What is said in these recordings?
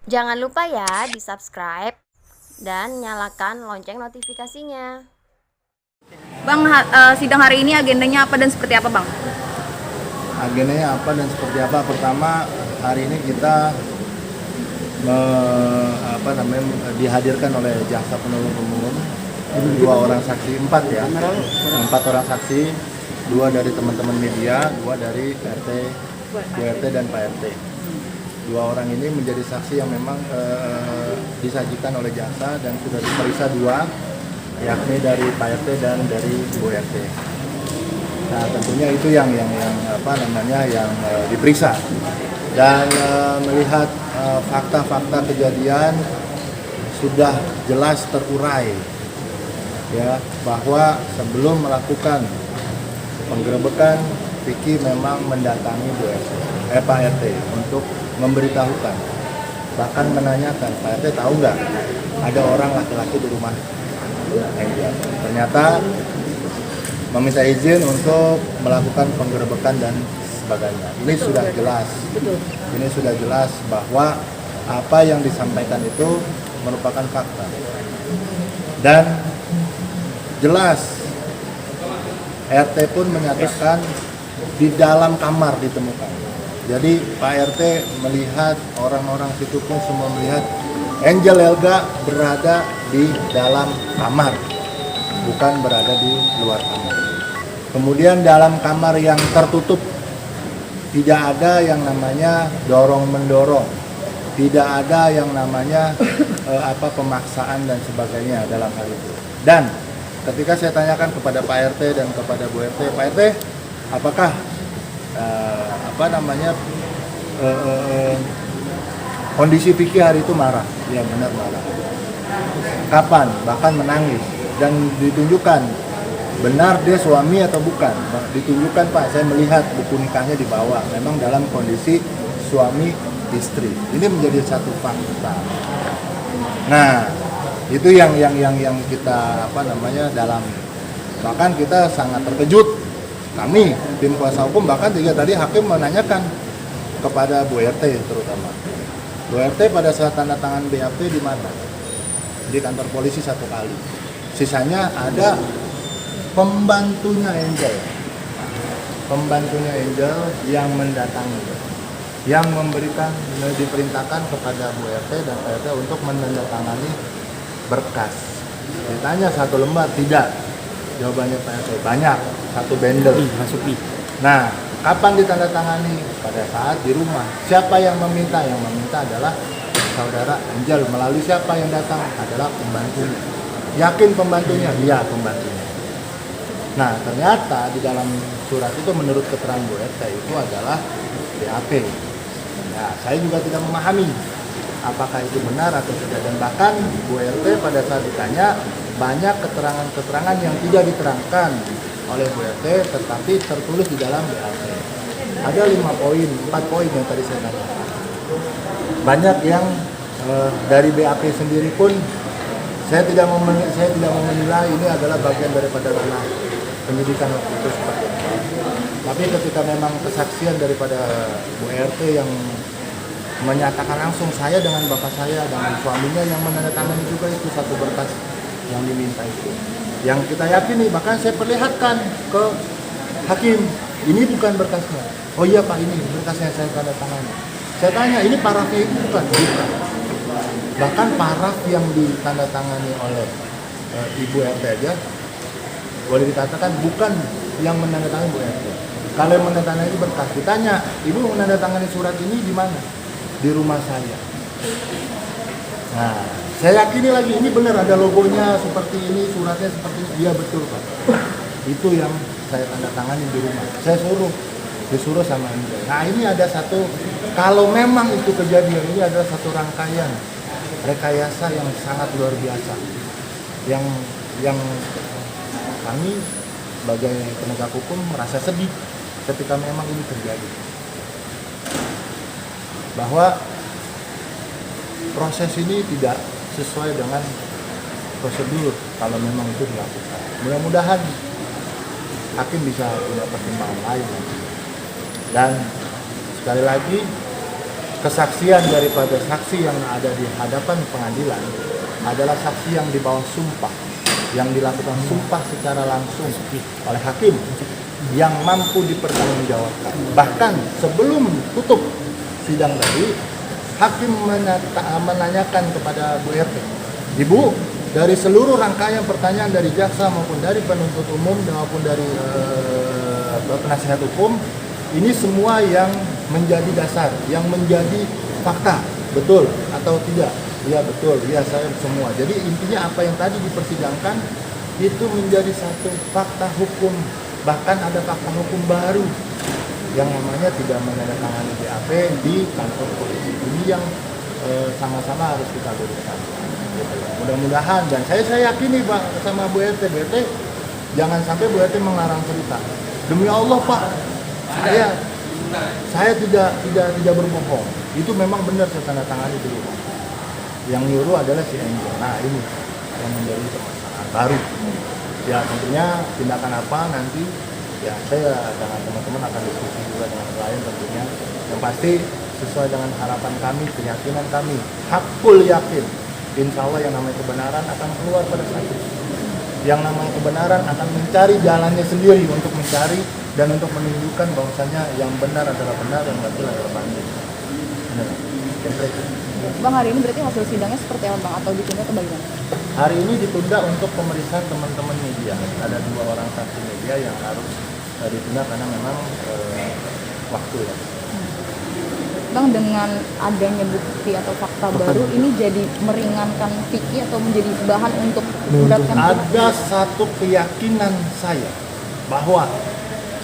Jangan lupa ya di-subscribe dan nyalakan lonceng notifikasinya. Bang, sidang hari ini agendanya apa dan seperti apa, Bang? Agendanya apa dan seperti apa? Pertama, hari ini kita dihadirkan oleh jaksa penuntut umum dua orang saksi, empat orang saksi, dua dari teman-teman media, dua dari RT, Bu RT dan Pak RT. Dua orang ini menjadi saksi yang memang disajikan oleh jaksa dan sudah diperiksa dua, yakni dari Pak RT dan dari Bu RT. Nah, tentunya itu yang diperiksa dan melihat fakta-fakta kejadian sudah jelas terurai ya bahwa sebelum melakukan penggerebekan Vicky memang mendatangi Pak RT untuk memberitahukan, bahkan menanyakan, Pak RT tahu nggak ada orang laki-laki di rumah Angel. Ternyata meminta izin untuk melakukan penggerebekan dan sebagainya. Ini sudah jelas. Ini sudah jelas bahwa apa yang disampaikan itu merupakan fakta. Dan jelas RT pun menyatakan di dalam kamar ditemukan. Jadi Pak RT melihat, orang-orang situ pun semua melihat Angel Elga berada di dalam kamar, bukan berada di luar kamar. Kemudian dalam kamar yang tertutup tidak ada yang namanya dorong-mendorong, tidak ada yang namanya pemaksaan dan sebagainya dalam hal itu. Dan ketika saya tanyakan kepada Pak RT dan kepada Bu RT, Pak RT, apakah kondisi Vicky hari itu marah? Ya benar marah. Kapan? Bahkan menangis dan ditunjukkan benar dia suami atau bukan. Ditunjukkan, Pak, saya melihat buku nikahnya dibawa, memang dalam kondisi suami istri. Ini menjadi satu fakta. Nah, itu yang kita dalam, bahkan kita sangat terkejut, kami tim kuasa hukum, bahkan tadi hakim menanyakan kepada Bu RT terutama. Bu RT pada saat tanda tangan BAP di mana? Di kantor polisi satu kali. Sisanya ada pembantunya Angel yang mendatangi, yang diperintahkan kepada Bu RT dan Pak RT untuk menandatangani berkas. Ditanya satu lembar, tidak. Jawabannya Pak RT, banyak, satu bendel. Nah, kapan ditandatangani? Pada saat di rumah. Siapa yang meminta? Yang meminta adalah saudara Angel. Melalui siapa yang datang? Adalah pembantunya. Yakin pembantunya? Iya, pembantunya. Nah, ternyata di dalam surat itu menurut keterangan Bu RT itu adalah BAP. Nah, saya juga tidak memahami apakah itu benar atau tidak. Dan bahkan Bu RT pada saat ditanya, banyak keterangan-keterangan yang tidak diterangkan oleh Bu RT tetapi tertulis di dalam BAP. Ada 4 poin yang tadi saya tanyakan. Banyak yang dari BAP sendiri pun saya tidak mau menilai ini adalah bagian daripada ranah penyidikan waktu itu seperti itu. Tapi ketika memang kesaksian daripada Bu RT yang menyatakan langsung, saya dengan bapak saya dengan suaminya yang menandatangani juga itu satu berkas yang diminta itu. Yang kita yakini, bahkan saya perlihatkan ke hakim, ini bukan berkasnya. Oh iya Pak, ini berkasnya saya tanda tangani. Saya tanya, ini parafnya itu bukan? Bukan. Bahkan paraf yang ditandatangani oleh Ibu RT aja boleh dikatakan bukan yang menandatangani Bu RT. Kalau yang menandatangani berkas, ditanya, Ibu menandatangani surat ini di mana? Di rumah saya. Nah, saya yakini lagi ini benar ada logonya seperti ini, suratnya seperti ini. Iya betul Pak. Itu yang saya tanda tangani di rumah. Saya disuruh sama ini. Nah, ini ada satu, kalau memang itu kejadian, ini adalah satu rangkaian rekayasa yang sangat luar biasa. Yang kami sebagai penegak hukum merasa sedih ketika memang ini terjadi. Bahwa proses ini tidak sesuai dengan prosedur kalau memang itu dilakukan. Mudah-mudahan hakim bisa punya pertimbangan lain. Dan sekali lagi kesaksian daripada saksi yang ada di hadapan pengadilan adalah saksi yang di bawah sumpah, yang dilakukan sumpah secara langsung oleh hakim, yang mampu dipertanggungjawabkan. Bahkan sebelum tutup sidang tadi, hakim menanyakan kepada Bu RT, Ibu, dari seluruh rangkaian pertanyaan dari jaksa maupun dari penuntut umum maupun dari penasihat hukum, ini semua yang menjadi dasar, yang menjadi fakta, betul atau tidak? Iya betul, iya saya semua. Jadi intinya apa yang tadi dipersidangkan itu menjadi satu fakta hukum. Bahkan ada fakta hukum baru yang namanya tidak menandatangani BAP di kantor polisi. Ini yang sama-sama harus kita luruskan. Mudah-mudahan, dan saya yakini Pak sama Bu RT, jangan sampai Bu RT mengarang cerita. Demi Allah Pak, saya tidak berbohong. Itu memang benar saya tanda tangani dulu Pak. Yang nyuruh adalah si Angel. Nah ini yang menjadi permasalahan baru. Ya tentunya tindakan apa nanti ya saya dengan teman-teman akan diskusi juga dengan klien tentunya. Yang pasti sesuai dengan harapan kami, keyakinan kami, hakul yakin, insya Allah yang namanya kebenaran akan keluar pada saat itu. Yang namanya kebenaran akan mencari jalannya sendiri untuk mencari dan untuk menunjukkan bahwasanya yang benar adalah benar, yang batil adalah batil. Bang, hari ini berarti hasil sidangnya seperti apa Bang, atau ditunda atau bagaimana? Hari ini ditunda untuk pemeriksaan teman-teman media. Ada 2 orang saksi media yang harus ditunda karena memang waktu ya. Bang, dengan adanya bukti atau fakta baru ini jadi meringankan Vicky atau menjadi bahan untuk memberatkan? Ada satu keyakinan saya bahwa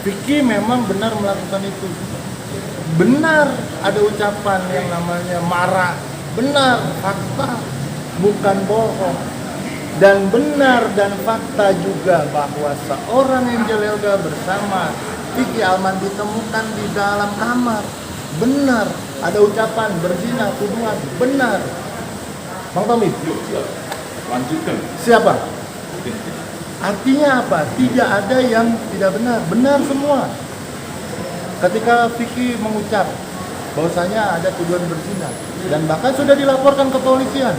Vicky memang benar melakukan itu. Benar ada ucapan yang namanya marah, benar fakta, bukan bohong. Dan benar dan fakta juga bahwa seorang Angel Elga bersama Vicky Alman ditemukan di dalam kamar. Benar, ada ucapan berzina, tuduhan, benar. Bang Tommy, lanjutkan. siapa? Artinya apa? Tidak ada yang tidak benar, benar semua. Ketika Vicky mengucap bahwasanya ada tuduhan berzina dan bahkan sudah dilaporkan ke kepolisian.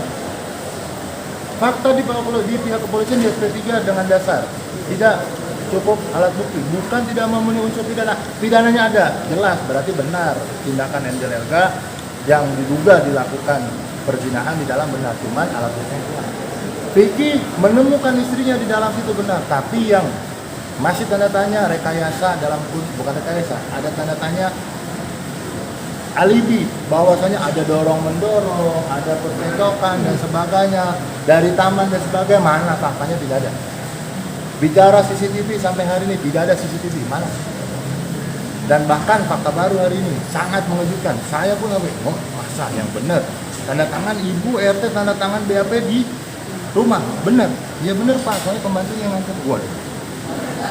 Fakta di pihak kepolisian di SP3 dengan dasar tidak cukup alat bukti, bukan tidak memenuhi unsur pidana. Pidananya ada, jelas berarti benar tindakan Angel Elga yang diduga dilakukan perzinahan di dalam benar, cuman alat buktinya kurang. Vicky menemukan istrinya di dalam situ benar, tapi yang masih tanda tanya rekayasa dalam bukan rekayasa, ada tanda tanya alibi bahwasanya ada dorong-mendorong, ada percekcokan dan sebagainya dari taman dan sebagainya, mana faktanya tidak ada. Bicara CCTV sampai hari ini tidak ada CCTV, mana? Dan bahkan fakta baru hari ini sangat mengejutkan. Saya pun sampai, oh masa yang benar tanda tangan ibu RT, tanda tangan BAP di rumah, benar? Ya benar Pak, soalnya pembantunya yang nganter. Waduh,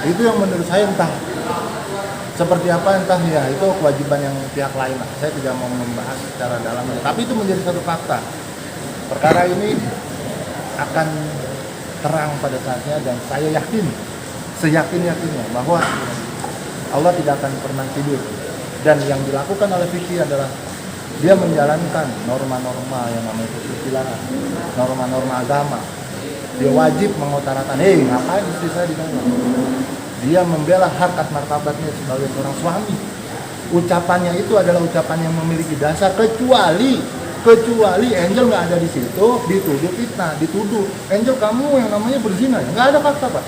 itu yang menurut saya entah seperti apa, entah ya itu kewajiban yang pihak lain lah. Saya tidak mau membahas secara dalam, tapi itu menjadi satu fakta. Perkara ini akan terang pada saatnya dan saya yakin, seyakin-yakinnya bahwa Allah tidak akan pernah tidur. Dan yang dilakukan oleh Vicky adalah dia menjalankan norma-norma yang namanya kesusilaan, norma-norma agama. Dia wajib mengutarakan, ngapain istri saya di dalam? Dia membela harkat martabatnya sebagai seorang suami. Ucapannya itu adalah ucapan yang memiliki dasar, kecuali Angel nggak ada di situ, dituduh fitnah, dituduh Angel kamu yang namanya berzina, nggak ada fakta Pak.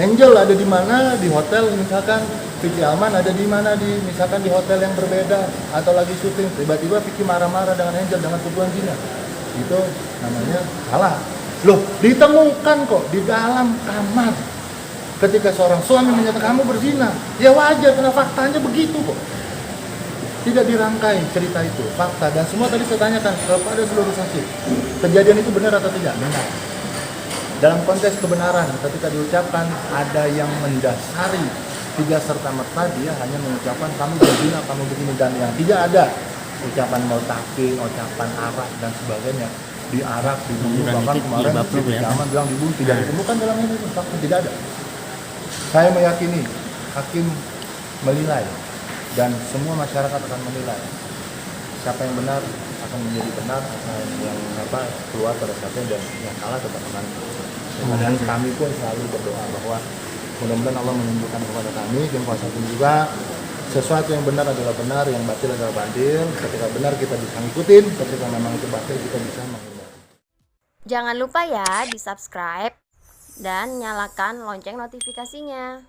Angel ada di mana, di hotel misalkan, Vicky Alman ada di mana, misalkan di hotel yang berbeda atau lagi syuting, tiba-tiba Vicky marah-marah dengan Angel dengan tuduhan zina, itu namanya salah. Loh, ditemukan kok di dalam kamar ketika seorang suami menyatakan kamu berzina, ya wajar karena faktanya begitu kok. Tidak dirangkai cerita itu, fakta dan semua tadi saya tanyakan kepada seluruh saksi. Kejadian itu benar atau tidak? Benar. Dalam konteks kebenaran, ketika diucapkan ada yang mendasari tidak serta-merta dia hanya mengucapkan kamu berzina, kamu begini, dan yang tidak ada ucapan multakin, ucapan arak dan sebagainya. Di Arak, dibunuh, bahkan kemarin di zaman bilang dibunuh, tidak ditemukan dalam ini, fakta tidak ada. Saya meyakini hakim menilai dan semua masyarakat akan menilai siapa yang benar akan menjadi benar, yang keluar pada saatnya, dan yang kalah tetap akan. Dan kami pun selalu berdoa bahwa mudah-mudahan Allah menunjukkan kepada kami, tim kuasa hukum juga, sesuatu yang benar adalah benar, yang batil adalah batil. Ketika benar kita bisa ngikutin, ketika memang itu batil kita bisa menghindari. Jangan lupa ya di subscribe dan nyalakan lonceng notifikasinya.